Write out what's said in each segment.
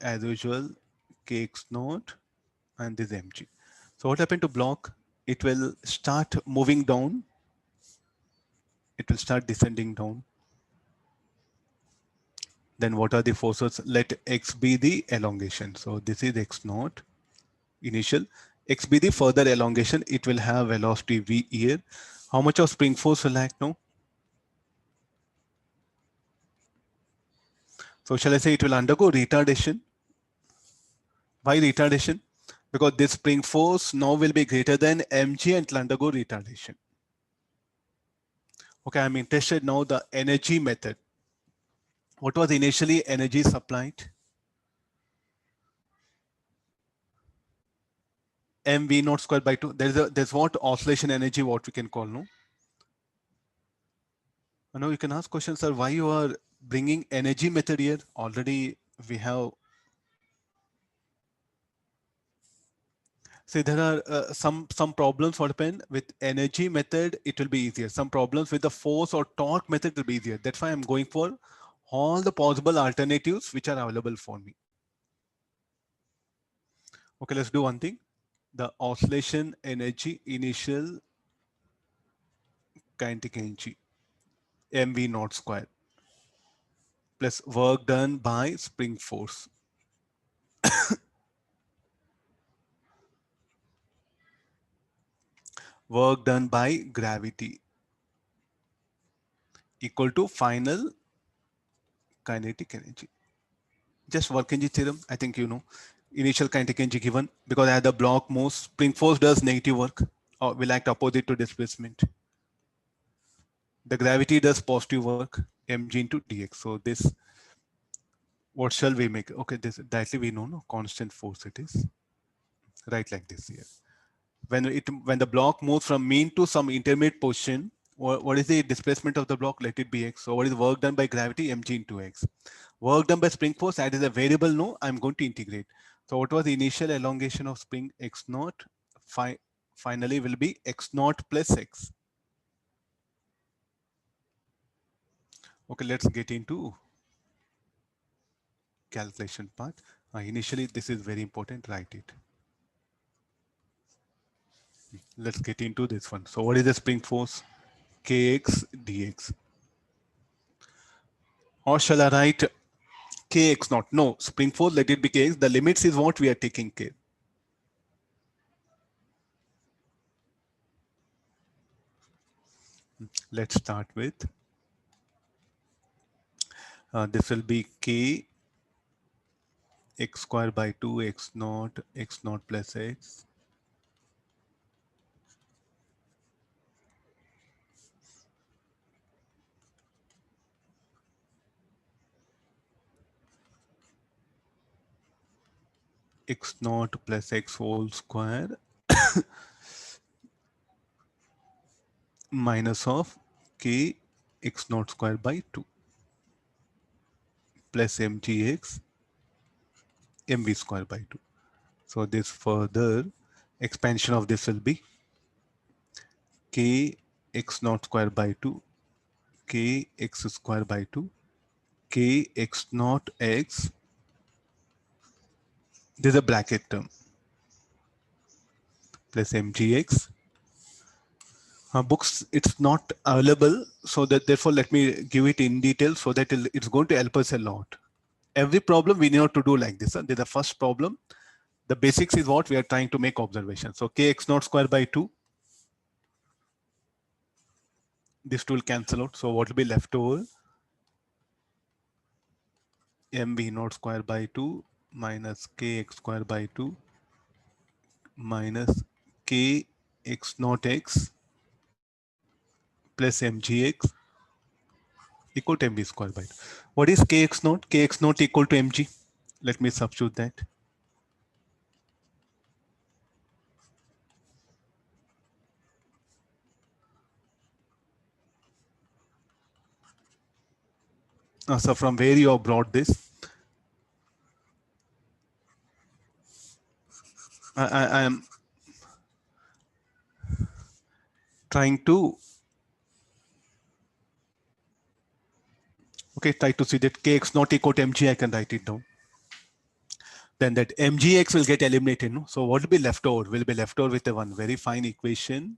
writing as usual kx naught and this mg. So what happened to block? It will start moving down. It will start descending down. Then what are the forces? Let x be the elongation. So this is x naught initial. X be the further elongation. It will have velocity v here. How much of spring force will act now? So shall I say it will undergo retardation? Why retardation? Because this spring force now will be greater than mg and it will undergo retardation. Okay, I'm interested now the energy method. What was initially energy supplied? mv naught square by 2. There's what oscillation energy, what we can call, no? I know you can ask questions, sir, why you are bringing energy method here? Already we have. See, there are some problems what happen with energy method, it will be easier. Some problems with the force or torque method will be easier. That's why I'm going for all the possible alternatives which are available for me. Okay, let's do one thing. The oscillation energy, initial kinetic energy, mv naught square, plus work done by spring force. Work done by gravity equal to final kinetic energy. Just work energy theorem, I think you know. Initial kinetic energy given, because as the block moves, spring force does negative work or will act opposite to displacement. The gravity does positive work, mg into dx. So this, what shall we make? Okay, this directly we know, no, constant force it is. Right, like this here. When the block moves from mean to some intermediate position, what is the displacement of the block? Let it be x. So what is work done by gravity? Mg into x. Work done by spring force, that is a variable, no, I'm going to integrate. So what was the initial elongation of spring? X naught. Finally will be x naught plus x. Okay, let's get into calculation part. Initially, this is very important, write it. Let's get into this one. So what is the spring force? Kx dx. Or shall I write kx naught? No, spring force, let it be kx. The limits is what we are taking care. Let's start with, this will be k x square by 2 x naught plus x. X naught plus x whole square minus of k x naught square by 2 plus mgx mv square by 2. So this further expansion of this will be k x naught square by 2 k x square by 2 k x naught x. This is a bracket term plus mgx. Books, it's not available, so that therefore let me give it in detail so that it's going to help us a lot. Every problem we need not to do like this. This is the first problem. The basics is what we are trying to make observation. So kx naught square by 2. This two will cancel out. So what will be left over? mv naught square by 2 minus kx square by 2 minus kx naught x plus mgx equal to mv square by 2. What is kx naught? Kx naught equal to mg. Let me substitute that. So from where you have brought this? I am trying to, okay, try to see that kx not equal to mg. I can write it down. then that mgx will get eliminated. No? So what will be left over? Will be left over with a one very fine equation,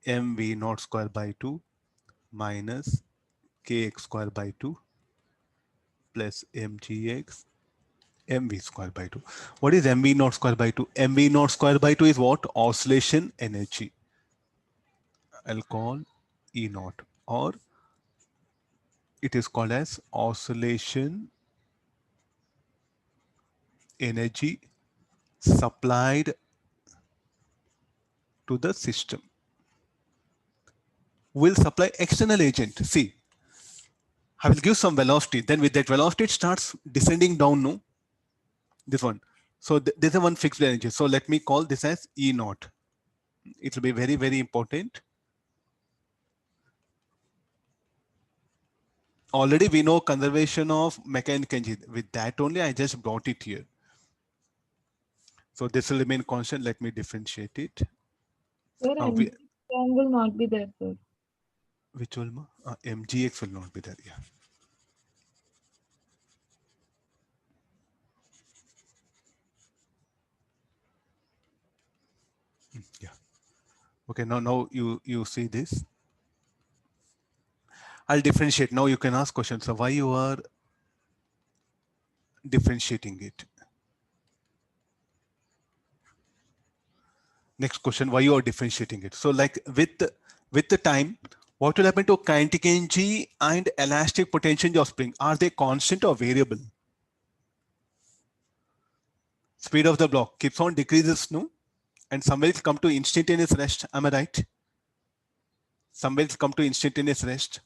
mv naught square by 2 minus kx square by 2 plus mgx mv square by 2. What is mv naught square by 2? Mv naught square by 2 is what? Oscillation energy. I'll call E naught, or it is called as oscillation energy supplied to the system. Will supply external agent. See, I will give some velocity. Then with that velocity, it starts descending down. No, this one. So there's a one fixed energy. So let me call this as E naught. It will be very, very important. Already we know conservation of mechanical energy. With that only, I just brought it here. So this will remain constant. Let me differentiate it. Sir, mg term will not be there, sir. Which will mgx will not be there. Yeah. Yeah. Okay. Now you see this. I'll differentiate. Now you can ask questions. So why you are differentiating it? Next question, why you are differentiating it? So like with the time, what will happen to kinetic energy and elastic potential of spring? Are they constant or variable? Speed of the block keeps on decreases, no? And somewhere it will come to instantaneous rest. Am I right? Somewhere it will come to instantaneous rest.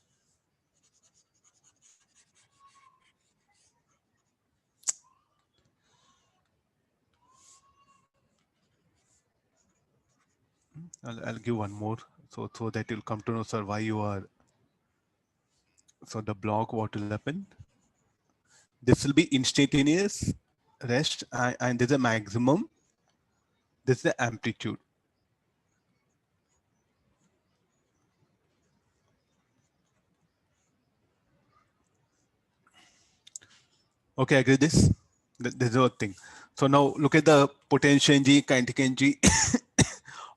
I'll give one more so that you'll come to know, sir, why you are. So the block, what will happen? This will be instantaneous rest, and there's a maximum. This is the amplitude. Okay, agree this. This is a thing. So now look at the potential energy, kinetic energy.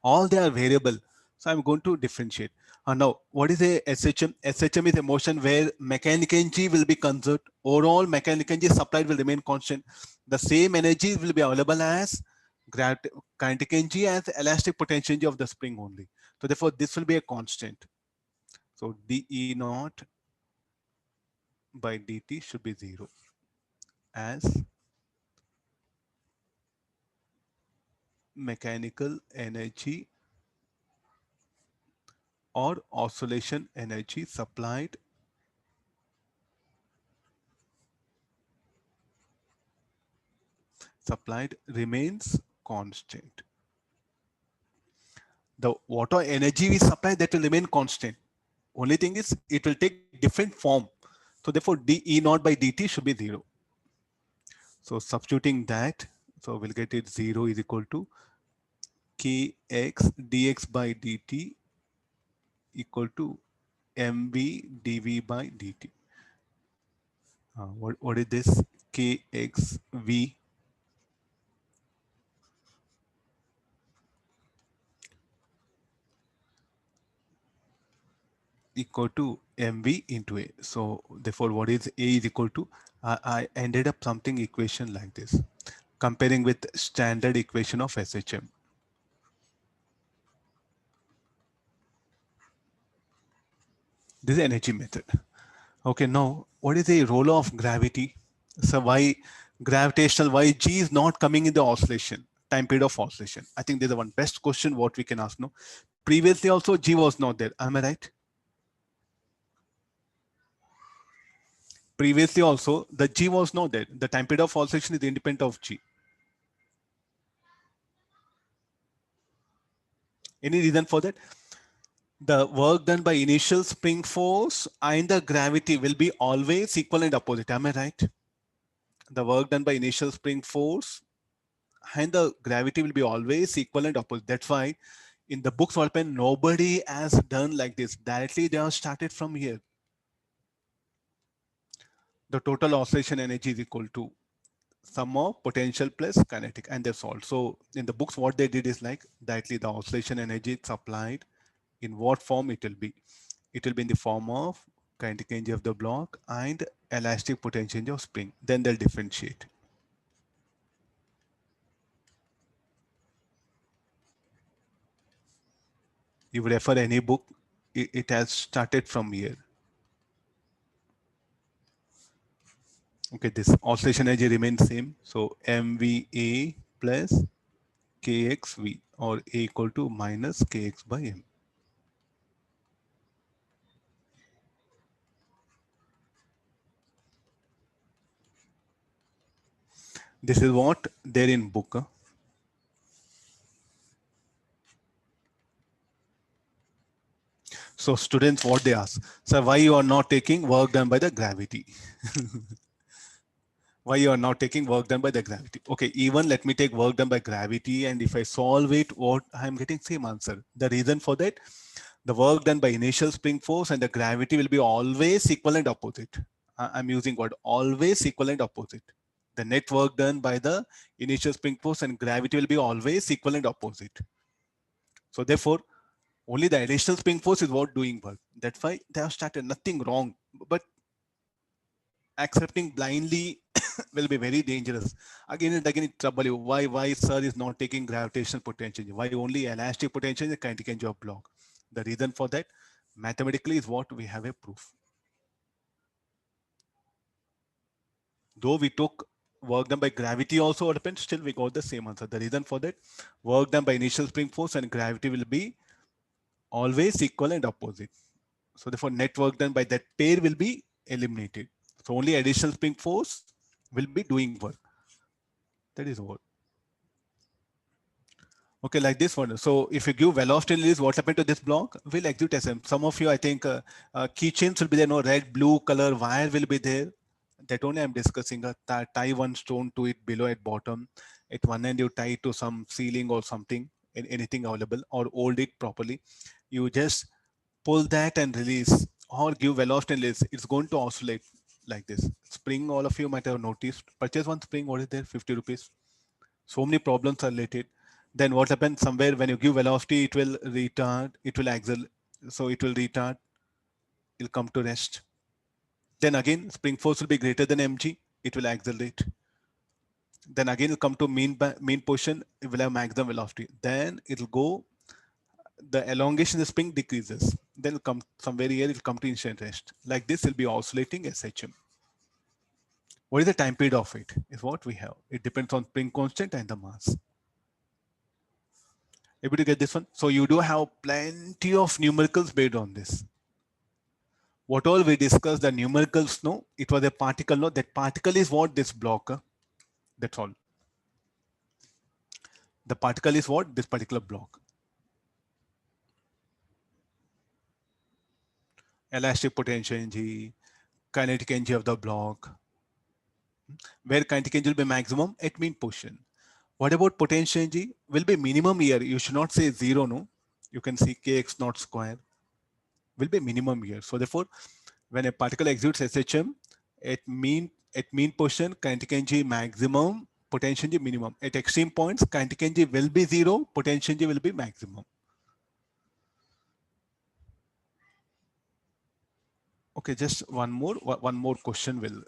All they are variable. So I'm going to differentiate. Now, what is a SHM? SHM is a motion where mechanical energy will be conserved. Overall mechanical energy supplied will remain constant. The same energy will be available as kinetic energy as elastic potential energy of the spring only. So therefore, this will be a constant. So dE naught by dt should be 0 as mechanical energy or oscillation energy supplied remains constant. The water energy we supply, that will remain constant. Only thing is it will take different form. So therefore dE naught by dt should be 0. So substituting that, so we'll get it 0 is equal to kx dx by dt equal to mv dv by dt. What is this? kxv equal to mv into a. So therefore what is a is equal to, I ended up something equation like this, comparing with standard equation of SHM. This is energy method. Okay, now what is the role of gravity? So why gravitational, why G is not coming in the oscillation, time period of oscillation? I think there's a one best question what we can ask now. Previously also G was not there, am I right? Previously also the G was not there. The time period of oscillation is independent of G. Any reason for that? The work done by initial spring force and the gravity will be always equal and opposite. Am I right? The work done by initial spring force and the gravity will be always equal and opposite. That's why in the books open, nobody has done like this. Directly they have started from here. The total oscillation energy is equal to sum of potential plus kinetic, and that's all. So in the books, what they did is like directly the oscillation energy supplied, in what form it will be. It will be in the form of kinetic energy of the block and elastic potential energy of spring. Then they'll differentiate. You refer any book, it has started from here. Okay, this oscillation energy remains same. So MVA plus KXV, or A equal to minus KX by M. This is what there in book. So students, what they ask, sir, why you are not taking work done by the gravity? Why you are not taking work done by the gravity? Okay, even let me take work done by gravity, and if I solve it, what I'm getting same answer. The reason for that, the work done by initial spring force and the gravity will be always equal and opposite. I'm using word always equal and opposite. The net work done by the initial spring force and gravity will be always equal and opposite. So therefore, only the additional spring force is what doing work. That's why they have started, nothing wrong. But accepting blindly will be very dangerous. Again and again, it trouble you. Why sir is not taking gravitational potential? Why only elastic potential and kinetic energy of block? The reason for that, mathematically, is what we have a proof. Though we took work done by gravity also, what happened? Still we got the same answer. The reason for that, work done by initial spring force and gravity will be always equal and opposite. So therefore, net work done by that pair will be eliminated. So only additional spring force will be doing work. That is what. Okay, like this one. So if you give velocity release, what happened to this block? Will execute SM. Some of you, I think, keychains will be there. No, red, blue color wire will be there. That only I'm discussing. Tie one stone to it below at bottom. At one end, you tie it to some ceiling or something, anything available, or hold it properly. You just pull that and release, or give velocity and release. It's going to oscillate like this. Spring, all of you might have noticed. Purchase one spring. What is there? 50 rupees. So many problems are related. Then what happens somewhere when you give velocity, it will retard, it will accelerate. So it will retard, it will come to rest. Then again, spring force will be greater than mg, it will accelerate. Then again, it'll come to mean position, it will have maximum velocity. Then it'll go, the elongation of the spring decreases. Then it'll come somewhere here, it'll come to instant rest. Like this, will be oscillating SHM. What is the time period of it? Is what we have. It depends on spring constant and the mass. Able to get this one? So you do have plenty of numericals based on this. What all we discussed, the numericals, no, it was a particle, no, that particle is what this block, that's all. The particle is what this particular block. Elastic potential energy, kinetic energy of the block, where kinetic energy will be maximum at mean position. What about potential energy? Will be minimum here. You should not say zero, no. You can see kx naught square will be minimum here. So therefore, when a particle executes SHM at mean position, kinetic energy maximum, potential energy minimum. At extreme points, kinetic energy will be zero, potential energy will be maximum. Okay, just one more question will